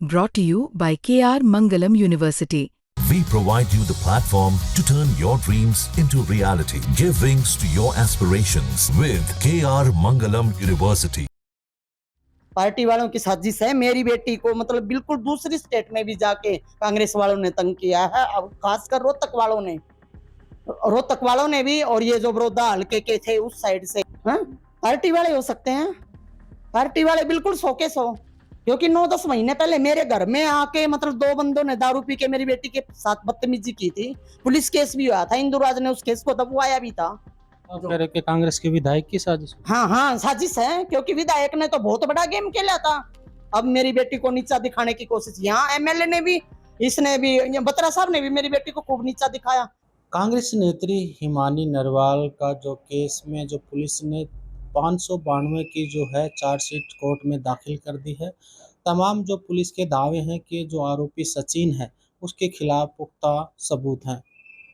Brought to you by KR Mangalam University. We provide you the platform to turn your dreams into reality. Give wings to your aspirations with KR Mangalam University. Party वालों की साजिश है। मेरी बेटी को मतलब बिल्कुल दूसरी स्टेट में भी जाके कांग्रेस वालों ने तंग किया है। अब खासकर रोहतक वालों ने भी, और ये जो बड़ौदा हल्के के थे उस साइड से, पार्टी वाले हो सकते हैं। पार्टी वाले बिल्कुल 100 के 100, क्योंकि 9-10 महीने पहले मेरे घर में आके मतलब 2 बंदों ने दारू पी के मेरी बेटी के साथ बदतमीजी की थी। पुलिस केस भी हुआ था, इंदुराज ने उस केस को दबवाया भी था। आप कह रहे कि कांग्रेस के विधायक की साजिश? हाँ, साजिश है, क्योंकि विधायक ने तो बहुत बड़ा गेम खेला था। अब मेरी बेटी को नीचा दिखाने की कोशिश, यहाँ एमएलए ने भी, इसने भी, बत्रा साहब ने भी मेरी बेटी को खूब नीचा दिखाया। कांग्रेस नेत्री हिमानी नरवाल का जो केस में जो पुलिस ने 592 की जो है चार्जशीट कोर्ट में दाखिल कर दी है। तमाम जो पुलिस के दावे हैं कि जो आरोपी सचिन है उसके खिलाफ पुख्ता सबूत हैं।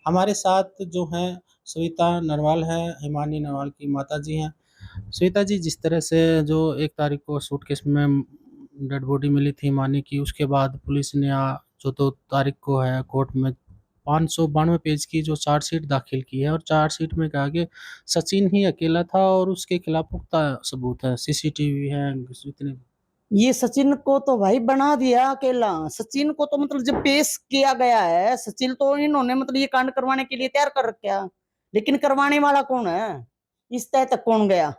हमारे साथ जो हैं श्वेता नरवाल है, हिमानी नरवाल की माताजी हैं। श्वेता जी, जिस तरह से जो 1 तारीख को सूटकेस में डेड बॉडी मिली थी हिमानी की, उसके बाद पुलिस ने जो 2 तारीख को है कोर्ट में 592 पेज की जो चार्जशीट दाखिल की है, और चार्जशीट में कहा कि सचिन ही अकेला था और उसके खिलाफ पुख्ता सबूत है, सीसीटीवी है, इतने। ये सचिन को तो भाई बना दिया अकेला। सचिन को तो मतलब जब पेश किया गया है, सचिन तो इन्होंने मतलब ये कांड करवाने के लिए तैयार कर रखा, लेकिन करवाने वाला कौन है, इस तय तक कौन गया?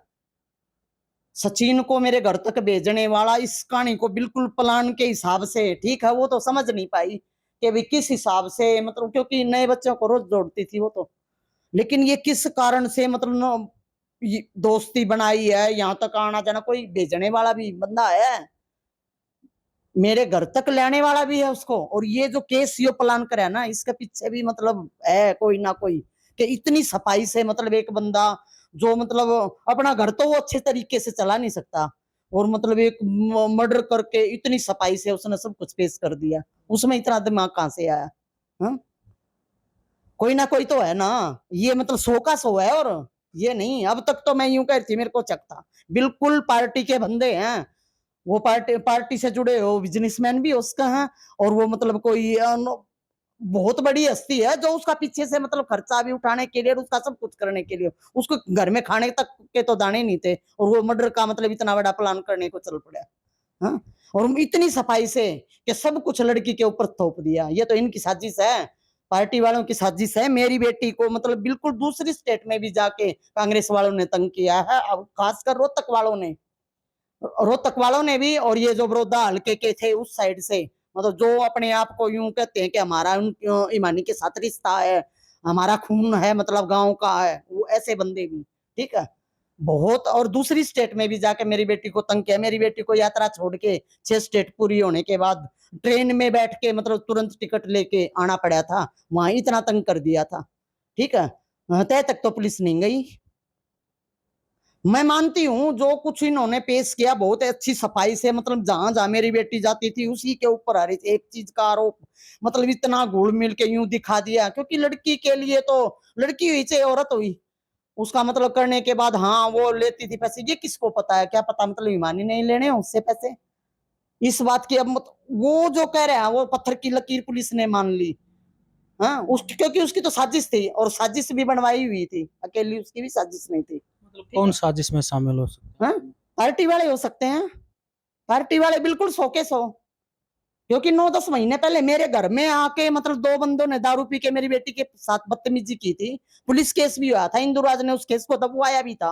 सचिन को मेरे घर तक भेजने वाला इस कहानी को बिल्कुल प्लान के हिसाब से, ठीक है, वो तो समझ नहीं पाई कि भाई किस हिसाब से, मतलब क्योंकि नए बच्चों को रोज जोड़ती थी वो तो, लेकिन ये किस कारण से मतलब दोस्ती बनाई है, यहाँ तक आना जाना, कोई भेजने वाला भी बंदा है, मेरे घर तक लाने वाला भी है उसको। और ये जो केस ये प्लान करे ना, इसके पीछे भी मतलब है कोई ना कोई, कि इतनी सफाई से मतलब एक बंदा जो मतलब अपना घर तो वो अच्छे तरीके से चला नहीं सकता, और मतलब एक मर्डर करके इतनी सफाई से उसने सब कुछ पेश कर दिया, उसमें इतना दिमाग कहां से आया? हा? कोई ना कोई तो है ना, ये मतलब 100 का 100 है। और ये नहीं, अब तक तो मैं यूं कहती मेरे को चक था, बिल्कुल पार्टी के बंदे हैं वो, पार्टी से जुड़े हो, बिजनेसमैन भी उसका है, और वो मतलब कोई बहुत बड़ी हस्ती है जो उसका पीछे से मतलब खर्चा भी उठाने के लिए और उसका सब कुछ करने के लिए, उसको घर में खाने तक के तो दाने नहीं थे, और वो मर्डर का मतलब इतना बड़ा प्लान करने को चल पड़ा। हाँ? और इतनी सफाई से कि सब कुछ लड़की के ऊपर थोप दिया। ये तो इनकी साजिश है, पार्टी वालों की साजिश है। मेरी बेटी को मतलब बिल्कुल दूसरी स्टेट में भी जाके कांग्रेस वालों ने तंग किया है। अब खासकर रोहतक वालों ने भी, और ये जो बड़ौदा हल्के के थे उस साइड से, मतलब जो अपने आप को यूं कहते हैं कि हमारा ईमानी के साथ रिश्ता है, हमारा खून है, मतलब गांव का है, वो ऐसे बंदे भी, ठीक है, बहुत। और दूसरी स्टेट में भी जाके मेरी बेटी को तंग किया। मेरी बेटी को यात्रा छोड़ के 6 स्टेट पूरी होने के बाद ट्रेन में बैठ के मतलब तुरंत टिकट लेके आना पड़ा था, वहां इतना तंग कर दिया था, ठीक है। तय तक तो पुलिस नहीं गई। मैं मानती हूँ जो कुछ इन्होंने पेश किया बहुत अच्छी सफाई से, मतलब जहां जहां मेरी बेटी जाती थी उसी के ऊपर आ रही थी एक चीज का आरोप, मतलब इतना घुल मिल के यूं दिखा दिया, क्योंकि लड़की के लिए तो लड़की हुई चाहे औरत हुई, उसका मतलब करने के बाद हाँ वो लेती थी पैसे, ये किसको पता है, क्या पता मतलब ईमानी नहीं लेने उससे पैसे, इस बात की अब वो जो कह रहे हैं वो पत्थर की लकीर पुलिस ने मान ली। हाँ, क्योंकि उसकी तो साजिश थी, और साजिश भी बनवाई हुई थी, अकेली उसकी भी साजिश नहीं थी। मतलब कौन साजिश में शामिल हो सकता है? पार्टी वाले हो सकते हैं, पार्टी वाले बिल्कुल 100 के 100, क्योंकि 9-10 महीने पहले मेरे घर में आके मतलब 2 बंदों ने दारू पी के मेरी बेटी के साथ बदतमीजी की थी। पुलिस केस भी हुआ था, इंदुराज ने उस केस को दबवाया भी था।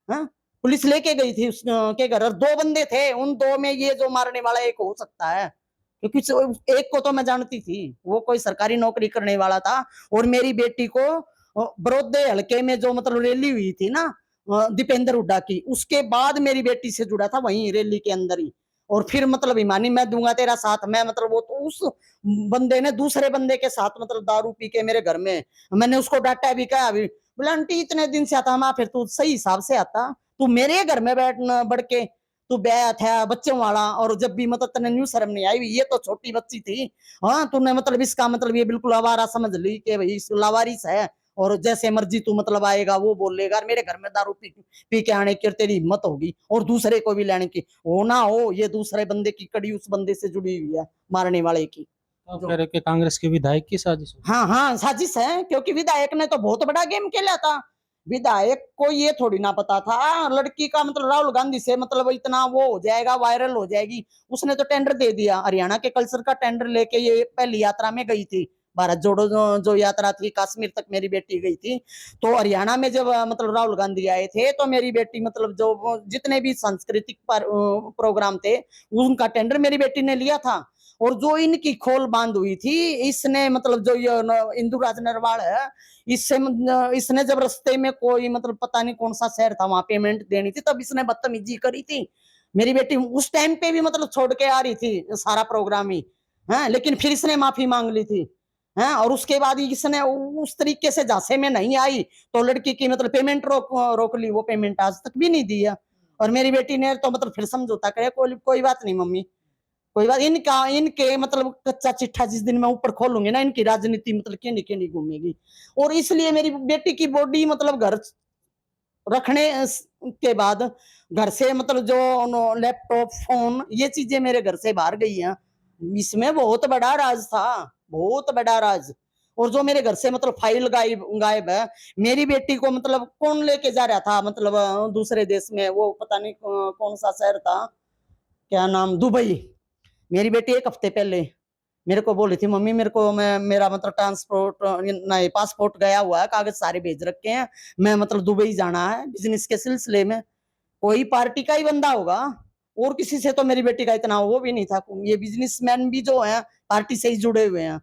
हा? पुलिस लेके गई थी उसके घर, और 2 बंदे थे, उन 2 में ये जो मारने वाला एक हो सकता है, क्योंकि एक को तो मैं जानती थी, वो कोई सरकारी नौकरी करने वाला था, और मेरी बेटी को बड़ौदे हल्के में जो मतलब रैली हुई थी ना दीपेंद्र हुड्डा की, उसके बाद मेरी बेटी से जुड़ा था वहीं रैली के अंदर ही। और फिर मतलब ईमानी मैं दूंगा तेरा साथ, मैं मतलब वो तो उस बंदे ने दूसरे बंदे के साथ मतलब दारू पी के मेरे घर में, मैंने उसको डांटा भी, कहा भी, बोले आंटी इतने दिन से आता, मैं फिर तू सही हिसाब से आता, तू मेरे घर में बैठना बढ़ के, तू ब्याह था बच्चों वाला, और जब भी मतलब तने न्यू शर्म नहीं आई, ये तो छोटी बच्ची थी। हाँ, तूने मतलब इसका मतलब ये बिल्कुल आवारा समझ ली कि भाई लावारिस है, और जैसे मर्जी तू मतलब आएगा वो बोलेगा, और मेरे घर में दारू पी के आने की तेरी हिम्मत होगी और दूसरे को भी लाने की, हो ना हो ये दूसरे बंदे की कड़ी उस बंदे से जुड़ी हुई है, मारने वाले की। तो आप कह रहे हो कि कांग्रेस के विधायक की साजिश है? हाँ हाँ साजिश है, क्योंकि विधायक ने तो बहुत बड़ा गेम खेला था। विधायक को ये थोड़ी ना पता था लड़की का मतलब राहुल गांधी से मतलब इतना वो हो जाएगा, वायरल हो जाएगी। उसने तो टेंडर दे दिया, हरियाणा के कल्चर का टेंडर लेके ये पहली यात्रा में गई थी, भारत जोड़ो जो यात्रा थी, कश्मीर तक मेरी बेटी गई थी। तो हरियाणा में जब मतलब राहुल गांधी आए थे तो मेरी बेटी मतलब जो जितने भी सांस्कृतिक प्रोग्राम थे उनका टेंडर मेरी बेटी ने लिया था। और जो इनकी खोल बांध हुई थी, इसने मतलब जो ये इंदु राज नरवाल है, इसने जब रास्ते में कोई मतलब पता नहीं कौन सा शहर था वहां पेमेंट देनी थी, तब इसने बदतमीजी करी थी। मेरी बेटी उस टाइम पे भी मतलब छोड़ के आ रही थी सारा प्रोग्राम ही है, लेकिन फिर इसने माफी मांग ली थी है। और उसके बाद इसने उस तरीके से झांसे में नहीं आई तो लड़की की मतलब पेमेंट रोक ली, वो पेमेंट आज तक भी नहीं दी है। और मेरी बेटी ने तो मतलब फिर समझौता करे, कोई बात नहीं मम्मी, कोई बात, इनके मतलब कच्चा चिट्ठा जिस दिन मैं ऊपर खोलूंगी ना, इनकी राजनीति मतलब केंडी केंडी घूमेगी। और इसलिए मेरी बेटी की बॉडी मतलब घर रखने के बाद घर से मतलब जो लैपटॉप फोन ये चीजें मेरे घर से बाहर गई हैं, इसमें बहुत बड़ा राज था, बहुत बड़ा राज। और जो मेरे घर से मतलब फाइल गायब है, मेरी बेटी को मतलब कौन लेके जा रहा था मतलब दूसरे देश में, वो पता नहीं कौन सा शहर था, क्या नाम, दुबई। मेरी बेटी एक हफ्ते पहले मेरे को बोली थी मम्मी मेरे को मेरा मतलब ट्रांसपोर्ट नहीं पासपोर्ट गया हुआ है, कागज सारे भेज रखे हैं, मैं मतलब दुबई जाना है बिजनेस के सिलसिले में। कोई पार्टी का ही बंदा होगा, और किसी से तो मेरी बेटी का इतना वो भी नहीं था। ये बिजनेसमैन भी जो है पार्टी से ही जुड़े हुए हैं,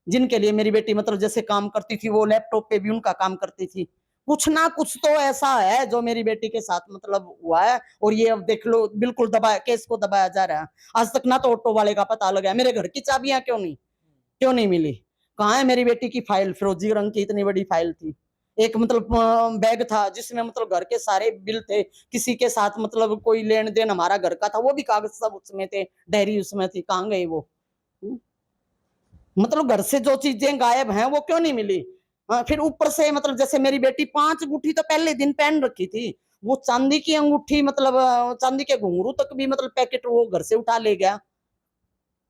जिनके लिए मेरी बेटी मतलब जैसे काम करती थी, वो लैपटॉप पे भी उनका काम करती थी। कुछ ना कुछ तो ऐसा है जो मेरी बेटी के साथ मतलब हुआ है, और ये अब देख लो बिल्कुल दबाया, केस को दबाया जा रहा है। आज तक ना तो ऑटो वाले का पता लगा, मेरे घर की चाबियां क्यों नहीं मिली, कहाँ है मेरी बेटी की फाइल, फिरोजी रंग की इतनी बड़ी फाइल थी। एक मतलब बैग था जिसमें मतलब घर के सारे बिल थे, किसी के साथ मतलब कोई लेन देन हमारा घर का था, वो भी कागज सब उसमें थे, डायरी उसमें थी, कहाँ गई वो। मतलब घर से जो चीजें गायब हैं वो क्यों नहीं मिली। फिर ऊपर से मतलब जैसे मेरी बेटी 5 अंगूठी तो पहले दिन पहन रखी थी, वो चांदी की अंगूठी मतलब चांदी के घुंघरू तक भी मतलब पैकेट वो घर से उठा ले गया।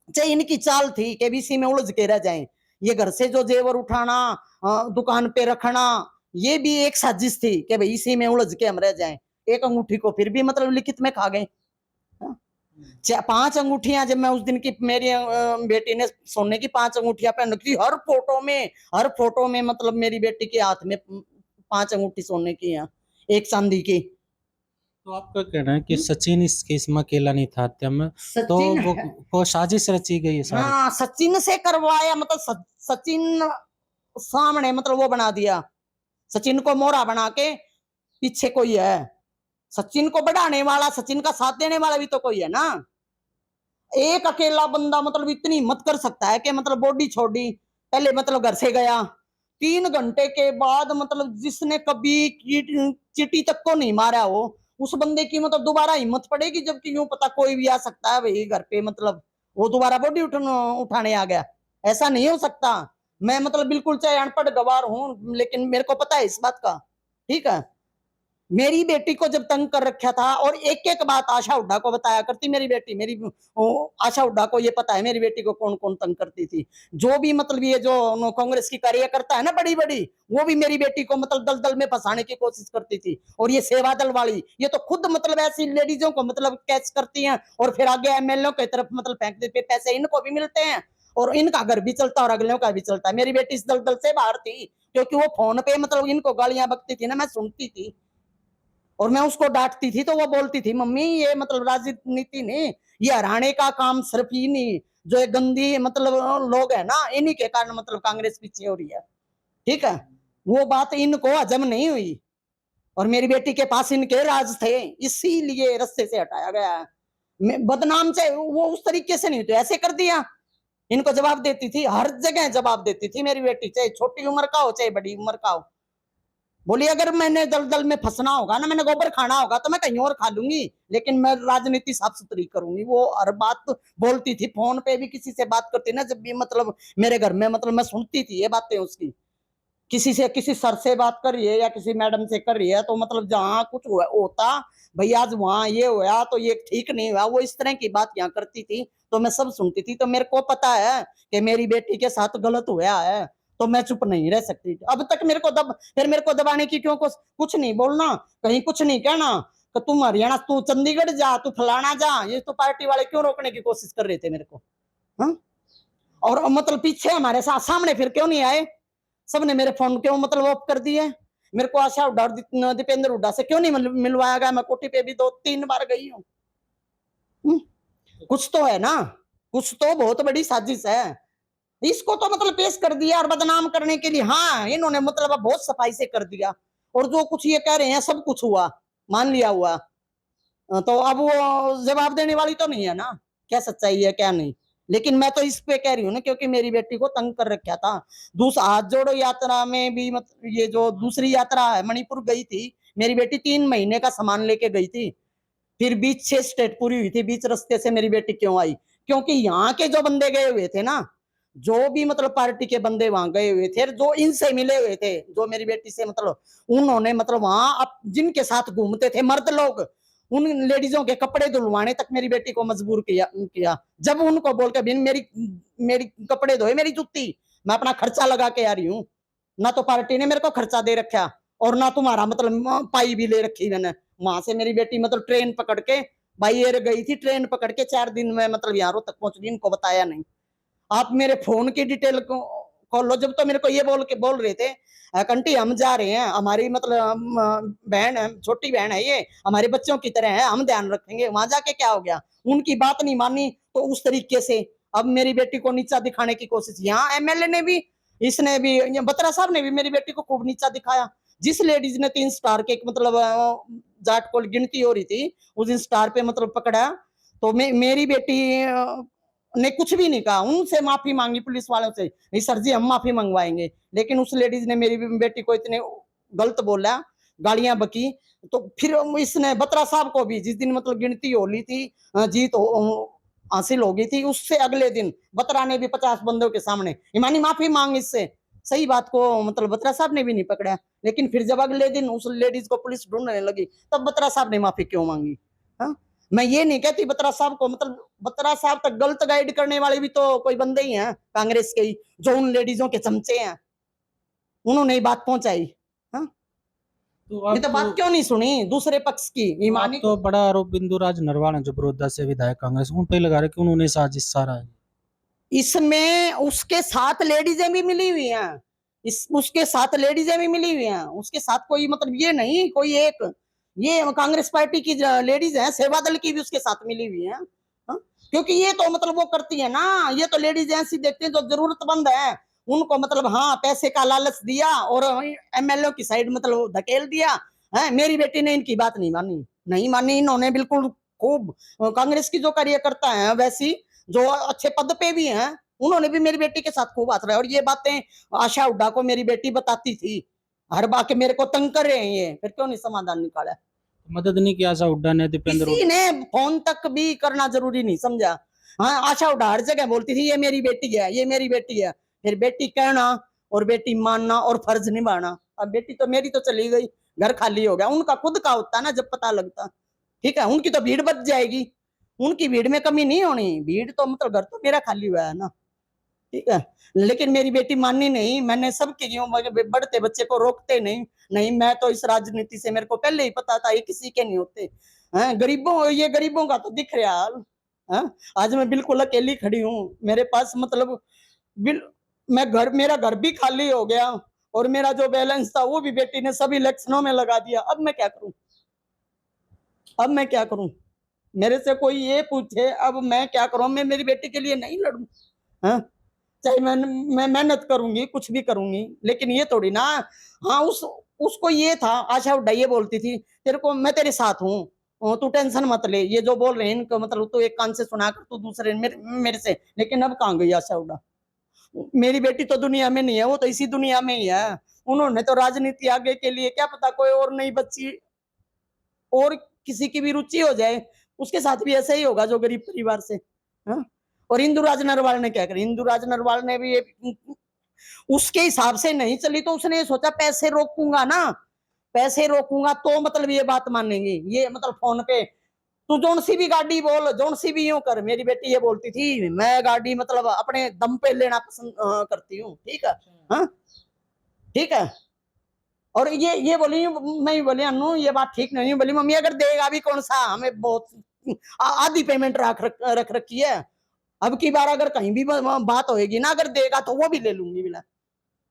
चाहे इनकी चाल थी कि बीसी में उलझ के रह जाएं, ये घर से जो जेवर उठाना दुकान पे रखना, ये भी एक साजिश थी कि भाई इसी में उलझ के हम रह जाएं। एक अंगूठी को फिर भी मतलब लिखित में खा गए। 5 अंगूठियां जब मैं उस दिन की मेरी बेटी ने सोने की 5 अंगूठियां पहन रखी, हर फोटो में मतलब मेरी बेटी के हाथ में 5 अंगूठी सोने की है, एक चांदी की। तो आपका कहना है कि सचिन इस केस में अकेला नहीं था हत्या में, तो सचिन वो साजिश रची गई है सारी? हाँ सचिन से करवाया, मतलब सचिन सामने मतलब वो बना दिया, सचिन को मोहरा बना के पीछे कोई है, सचिन को बढ़ाने वाला, सचिन का साथ देने वाला भी तो कोई है ना। एक अकेला बंदा मतलब इतनी हिम्मत कर सकता है कि मतलब बॉडी छोड़ी, पहले मतलब घर से गया, 3 घंटे के बाद मतलब जिसने कभी चीटी तक को नहीं मारा हो, उस बंदे की मतलब दोबारा हिम्मत पड़ेगी, जबकि यूं पता कोई भी आ सकता है भाई घर पे, मतलब वो दोबारा बॉडी उठाने आ गया, ऐसा नहीं हो सकता। मैं मतलब बिल्कुल चाहे अनपढ़ गवार हूं, लेकिन मेरे को पता है इस बात का, ठीक है। मेरी बेटी को जब तंग कर रखा था, और एक एक बात आशा हुड्डा को बताया करती मेरी बेटी, आशा हुड्डा को ये पता है मेरी बेटी को कौन कौन तंग करती थी। जो भी मतलब ये जो कांग्रेस की कार्यकर्ता है ना बड़ी बड़ी, वो भी मेरी बेटी को मतलब दलदल में फंसाने की कोशिश करती थी। और ये सेवा दल वाली ये तो खुद मतलब ऐसी लेडीजों को मतलब कैच करती हैं, और फिर आगे एमएलए की तरफ मतलब फेंक देते, पैसे इनको भी मिलते हैं और इनका घर भी चलता और अगलों का भी चलता है। मेरी बेटी इस दलदल से बाहर थी, क्योंकि वो फोन पे मतलब इनको गालियां बकती थी ना, मैं सुनती थी और मैं उसको डांटती थी, तो वो बोलती थी मम्मी ये मतलब राजनीति नहीं, ये हराने का काम सिर्फ ही नहीं, जो एक गंदी मतलब लोग है ना, इन्हीं के कारण मतलब कांग्रेस पीछे हो रही है, ठीक है। वो बात इनको हजम नहीं हुई, और मेरी बेटी के पास इनके राज थे, इसीलिए रास्ते से हटाया गया है। बदनाम से वो उस तरीके से नहीं, तो ऐसे कर दिया। इनको जवाब देती थी, हर जगह जवाब देती थी मेरी बेटी, चाहे छोटी उम्र का हो चाहे बड़ी उम्र का हो। बोली अगर मैंने दलदल में फंसना होगा ना, मैंने गोबर खाना होगा तो मैं कहीं और खा लूंगी, लेकिन मैं राजनीति साफ सुथरी करूंगी। वो हर बात बोलती थी, फोन पे भी किसी से बात करती ना जब भी मतलब मेरे घर में, मतलब मैं सुनती थी ये बातें उसकी। किसी से किसी सर से बात कर रही है या किसी मैडम से कर रही है, तो मतलब जहाँ कुछ होता भाई आज वहां ये हुआ तो ये ठीक नहीं हुआ, वो इस तरह की बात यहाँ करती थी, तो मैं सब सुनती थी। तो मेरे को पता है कि मेरी बेटी के साथ गलत हुआ है, तो मैं चुप नहीं रह सकती। अब तक मेरे को फिर मेरे को दबाने की क्यों कुछ नहीं बोलना, कहीं कुछ नहीं कहना कि तुम हरियाणा, तू चंडीगढ़ जा, तू फलाना जा, ये तो पार्टी वाले क्यों रोकने की कोशिश कर रहे थे मेरे को। हाँ? और मतलब पीछे हमारे साथ सामने फिर क्यों नहीं आए, सबने मेरे फोन क्यों मतलब ऑफ कर दिए, मेरे को आशा हुड्डा और दीपेंद्र हुड्डा से क्यों नहीं मिलवाया गया, मैं कोठी पे भी 2-3 बार गई हूँ। कुछ तो है ना, कुछ तो बहुत बड़ी साजिश है। इसको तो मतलब पेश कर दिया और बदनाम करने के लिए, हाँ इन्होंने मतलब बहुत सफाई से कर दिया, और जो कुछ ये कह रहे हैं सब कुछ हुआ, मान लिया हुआ। तो अब वो जवाब देने वाली तो नहीं है ना, क्या सच्चाई है क्या नहीं। लेकिन मैं तो इस पे कह रही हूँ ना, क्योंकि मेरी बेटी को तंग कर रखा था। दूसरा हाथ जोड़ो यात्रा में भी ये जो दूसरी यात्रा है मणिपुर गई थी, मेरी बेटी 3 महीने का सामान लेके गई थी, फिर बीच 6 स्टेट पूरी हुई थी, बीच रास्ते से मेरी बेटी क्यों आई, क्योंकि यहाँ के जो बंदे गए हुए थे ना, जो भी मतलब पार्टी के बंदे वहां गए हुए थे, जो इनसे मिले हुए थे, जो मेरी बेटी से मतलब उन्होंने मतलब वहां जिनके साथ घूमते थे मर्द लोग, उन लेडीजों के कपड़े धुलवाने तक मेरी बेटी को मजबूर किया। जब उनको बोल के मेरी मेरी कपड़े धोए, मेरी जुत्ती, मैं अपना खर्चा लगा के आ रही हूँ, ना तो पार्टी ने मेरे को खर्चा दे रखा और ना तुम्हारा मतलब पाई भी ले रखी मैंने। वहां से मेरी बेटी मतलब ट्रेन पकड़ के बाई एयर गई थी, ट्रेन पकड़ के 4 दिन में मतलब यहाँ तक पहुंच गई, इनको बताया नहीं। आप मेरे फोन की डिटेल को खोल लो, जब तो मेरे को ये बोल रहे थे कंटी हम जा रहे हैं, हमारी मतलब बहन है, छोटी बहन है, ये हमारे बच्चों की तरह है, हम ध्यान रखेंगे। वहां जाके क्या हो गया, उनकी बात नहीं मानी तो उस तरीके से अब मेरी बेटी को नीचा दिखाने की कोशिश। यहाँ एमएलए ने भी, इसने भी, बत्रा साहब ने भी मेरी बेटी को खूब नीचा दिखाया। जिस लेडीज ने 3 स्टार के मतलब जाट को गिनती हो रही थी, उस दिन स्टार पे मतलब पकड़ा, तो मेरी बेटी ने कुछ भी नहीं कहा, उनसे माफी मांगी पुलिस वालों से, नहीं सर जी हम माफी मंगवाएंगे। लेकिन उस लेडीज ने मेरी बेटी को इतने गलत बोला, गालियां बकी। तो फिर इसने बत्रा साहब को भी, जिस दिन मतलब गिनती हो ली थी, जीत हासिल हो गई थी, उससे अगले दिन बत्रा ने भी 50 बंदों के सामने ईमानी माफी मांग, इससे सही बात को मतलब बत्रा साहब ने भी नहीं पकड़ा। लेकिन फिर जब अगले दिन उस लेडीज को पुलिस ढूंढने लगी, तब बत्रा साहब ने माफी क्यों मांगी। हाँ, मैं ये नहीं कहती बत्रा साहब को, मतलब बत्रा साहब तक गलत गाइड करने वाले भी तो कोई बंदे ही हैं कांग्रेस के ही, जो उन लेडीजों के चमचे हैं, उन्होंने ही बात पहुंचाई। हाँ, तो ये तो बात क्यों नहीं सुनी दूसरे पक्ष की। ईमानी तो बड़ा आरोप बिंदुराज नरवाल हैं जो बड़ौदा से विधायक कांग्रेस, उन पे लगा रहे कि उन्होंने साजिश सारा है। इसमें उसके साथ लेडीजें भी मिली हुई हैं, उसके साथ लेडीजें भी मिली हुई हैं, उसके साथ कोई मतलब ये नहीं कोई एक, ये कांग्रेस पार्टी की लेडीज हैं, सेवा दल की भी उसके साथ मिली हुई हैं। हाँ? क्योंकि ये तो मतलब वो करती है ना, ये तो लेडीज ऐसी देखती है जो जरूरतमंद है, उनको मतलब हाँ पैसे का लालच दिया और एमएलए की साइड मतलब धकेल दिया है। मेरी बेटी ने इनकी बात नहीं मानी इन्होंने बिल्कुल। खूब कांग्रेस की जो कार्यकर्ता है वैसी जो अच्छे पद पे भी हैं, उन्होंने भी मेरी बेटी के साथ खूब हाथ रहे, और ये बातें आशा हुड्डा को मेरी बेटी बताती थी हर बात के, मेरे को तंग कर रहे हैं ये, फिर क्यों नहीं समाधान निकाला। मदद नहीं की आशा हुड्डा ने, दीपेंद्र किसी ने फोन तक भी करना जरूरी नहीं समझा। हाँ, आशा हुड्डा हर जगह बोलती थी ये मेरी बेटी है, ये मेरी बेटी है, फिर बेटी कहना और बेटी मानना और फर्ज निभाना। अब बेटी तो मेरी तो चली गई, घर खाली हो गया, उनका खुद का होता ना जब पता लगता। ठीक है, उनकी तो भीड़ बच जाएगी, उनकी भीड़ में कमी नहीं होनी, भीड़ तो मतलब घर तो मेरा खाली हुआ है ना। ठीक है, लेकिन मेरी बेटी माननी नहीं, मैंने सबके क्यों बढ़ते बच्चे को रोकते नहीं। नहीं, मैं तो इस राजनीति से मेरे को पहले ही पता था ये किसी के नहीं होते हैं, गरीबों, ये गरीबों का तो दिख रहा हाल है। आज मैं बिल्कुल अकेली खड़ी हूँ, मेरे पास मतलब मेरा घर भी खाली हो गया, और मेरा जो बैलेंस था वो भी बेटी ने सब इलेक्शनों में लगा दिया। अब मैं क्या करूं, अब मैं क्या करूं, मेरे से कोई ये पूछे अब मैं क्या करूं, मैं मेरी बेटी के लिए नहीं लड़ूं। हाँ, चाहे मैं मेहनत करूंगी, कुछ भी करूंगी, लेकिन ये थोड़ी ना। हाँ, उसको ये था, आशा हुड्डा ये बोलती थी तेरे को मैं तेरे साथ हूँ, तू टेंशन मत ले, ये जो बोल रहे हैं इनको मतलब तू एक कान से सुना कर तू दूसरे मेरे से। लेकिन अब कहाँ गई आशा हुड्डा, मेरी बेटी तो दुनिया में नहीं है, वो तो इसी दुनिया में ही है। उन्होंने तो राजनीति आगे के लिए, क्या पता कोई और नई बच्ची और किसी की भी रुचि हो जाए, उसके साथ भी ऐसा ही होगा जो गरीब परिवार से। हाँ? और इंदु राज नरवाल ने क्या करी, इंदु राज नरवाल ने भी उसके हिसाब से नहीं चली तो उसने सोचा पैसे रोकूंगा ना, पैसे रोकूंगा तो मतलब ये बात मानेंगी। ये मतलब फोन पे तू जोन सी भी गाड़ी बोल, जोन सी भी यूं कर। मेरी बेटी ये बोलती थी मैं गाड़ी मतलब अपने दम पे लेना पसंद करती हूँ। ठीक है, हाँ ठीक है। और ये बोली, मैं ही बोली अनु ये बात ठीक नहीं। बोली मम्मी अगर देगा भी कौन सा, हमें बहुत आधी पेमेंट रख रखी है। अब की बार अगर कहीं भी बात होएगी ना, अगर देगा तो वो भी ले लूंगी बिना।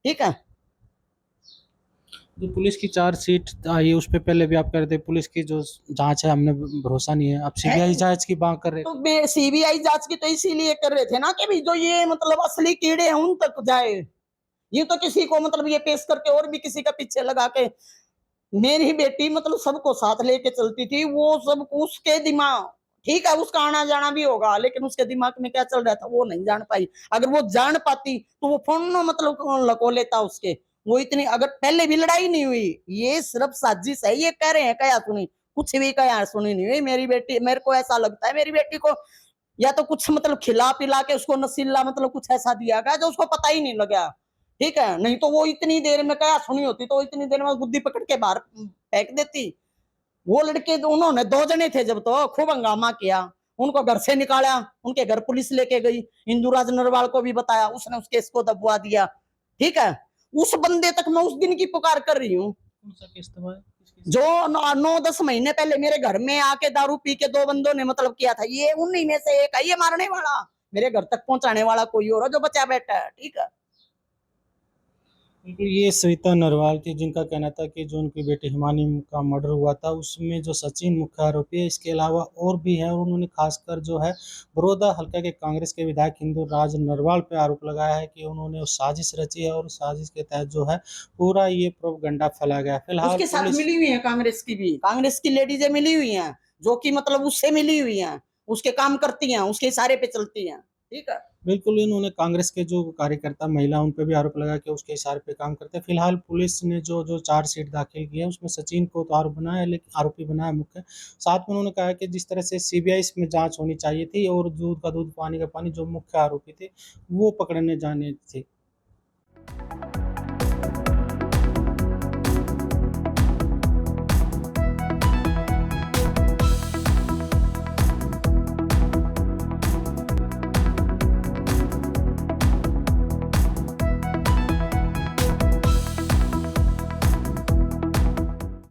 ठीक है। जो पुलिस की चार्जशीट आई उस पे पहले भी आप कह रहे थे पुलिस की जो जांच है हमने भरोसा नहीं है, अब सीबीआई जांच की मांग कर रहे तो सीबीआई जांच की तो इसीलिए कर रहे थे ना कि भी जो ये मतलब असली कीड़े हैं उन तक जाए। ये तो किसी को मतलब ये पेश करके और भी किसी का पीछे लगा के। मेरी बेटी मतलब सबको साथ लेके चलती थी, वो सब उसके दिमाग, ठीक है उसका आना जाना भी होगा लेकिन उसके दिमाग में क्या चल रहा था वो नहीं जान पाई। अगर वो जान पाती तो वो फोन मतलब लको लेता उसके। वो इतनी, अगर पहले भी लड़ाई नहीं हुई, ये सिर्फ साजिश है। ये कह रहे हैं क्या सुनी, कुछ भी क्या सुनी नहीं हुई। मेरी बेटी, मेरे को ऐसा लगता है मेरी बेटी को या तो कुछ मतलब खिला पिला के उसको नशीला मतलब कुछ ऐसा दिया गया जो उसको पता ही नहीं लगा। ठीक है, नहीं तो वो इतनी देर में क्या सुनी होती तो इतनी देर में गुद्दी पकड़ के बाहर फेंक देती। वो लड़के उन्होंने 2 जने थे जब, तो खूब हंगामा किया, उनको घर से निकाला, उनके घर पुलिस लेके गई। इंदुराज नरवाल को भी बताया, उसने उस केस को दबवा दिया। ठीक है, उस बंदे तक मैं उस दिन की पुकार कर रही हूँ कौन सा केस दबा है? जो 9-10 महीने पहले मेरे घर में आके दारू पी के 2 बंदों ने मतलब किया था। ये उन्हीं में से एक है, ये मारने वाला मेरे घर तक पहुंचाने वाला कोई और है जो बचा बैठा है। ठीक है, बिल्कुल, ये सविता नरवाल थी जिनका कहना था कि जो उनकी बेटी हिमानी का मर्डर हुआ था उसमें जो सचिन मुख्य आरोपी है, इसके अलावा और भी हैं। और उन्होंने खासकर जो है बड़ौदा हल्का के कांग्रेस के विधायक हिंदुराज नरवाल पे आरोप लगाया है कि उन्होंने उस साजिश रची है और उस साजिश के तहत जो है पूरा ये प्रोपगंडा फैला गया। फिलहाल उसके साथ पुलिस मिली हुई है कांग्रेस की भी, कांग्रेस की लेडीजें मिली हुई हैं जो कि मतलब उससे मिली हुई हैं, उसके काम करती हैं, उसके इशारे पे चलती हैं। ठीक है, बिल्कुल, इन्होंने कांग्रेस के जो कार्यकर्ता महिला उन पे भी आरोप लगाया कि उसके इशारे पे काम करते हैं। फिलहाल पुलिस ने जो जो चार्जशीट दाखिल की है उसमें सचिन को तो आरोपी बनाया मुख्य। साथ में उन्होंने कहा कि जिस तरह से सीबीआई इसमें जांच होनी चाहिए थी और दूध का दूध पानी का पानी जो मुख्य आरोपी थे वो पकड़ने जाने थे।